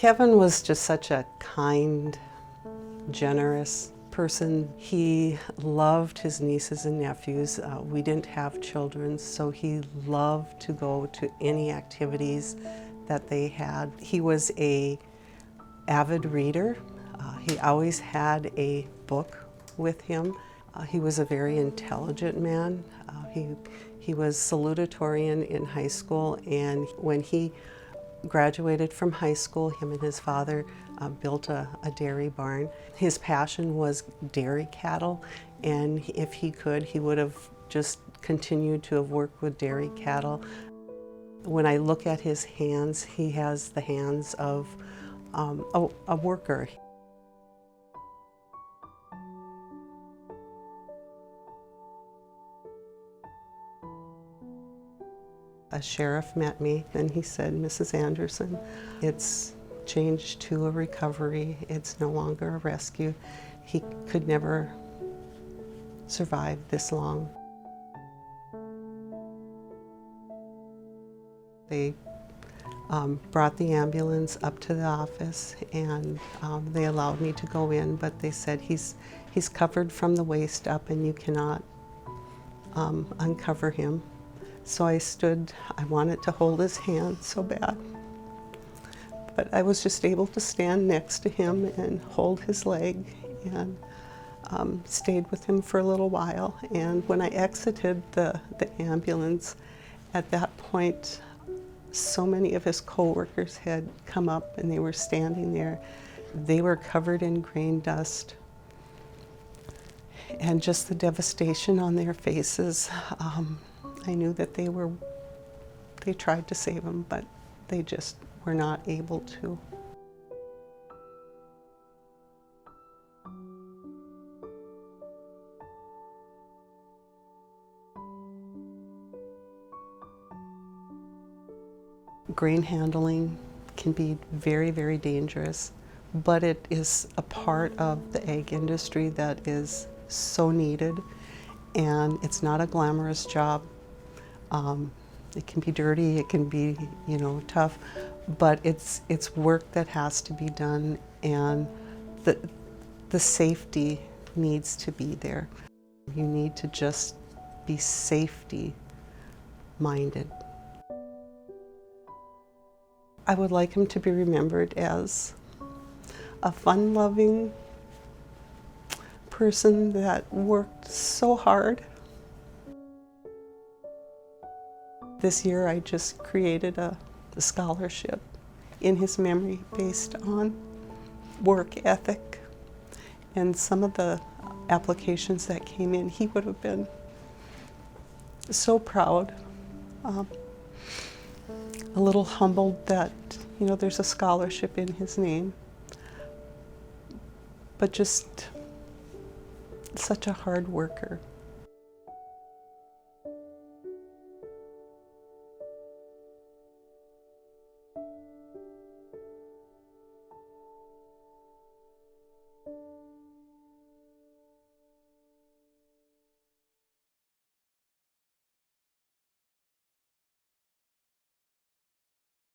Kevin was just such a kind, generous person. He loved his nieces and nephews. We didn't have children, so he loved to go to any activities that they had. He was an avid reader. He always had a book with him. He was a very intelligent man. He was salutatorian in high school, and when he graduated from high school, him and his father built a dairy barn. His passion was dairy cattle, and if he could, he would have just continued to have worked with dairy cattle. When I look at his hands, he has the hands of a worker. A sheriff met me and he said, "Mrs. Anderson, it's changed to a recovery. It's no longer a rescue. He could never survive this long." They brought the ambulance up to the office, and they allowed me to go in, but they said he's covered from the waist up and you cannot uncover him. So I stood. I wanted to hold his hand so bad, but I was just able to stand next to him and hold his leg, and stayed with him for a little while. And when I exited the ambulance, at that point, so many of his coworkers had come up and they were standing there. They were covered in grain dust, and just the devastation on their faces. I knew that they tried to save him, but they just were not able to. Grain handling can be very, very dangerous, but it is a part of the ag industry that is so needed, and it's not a glamorous job. It can be dirty, it can be, tough, but it's work that has to be done, and the safety needs to be there. You need to just be safety-minded. I would like him to be remembered as a fun-loving person that worked so hard. This year I just created a scholarship in his memory based on work ethic, and some of the applications that came in, he would have been so proud, a little humbled that there's a scholarship in his name, but just such a hard worker.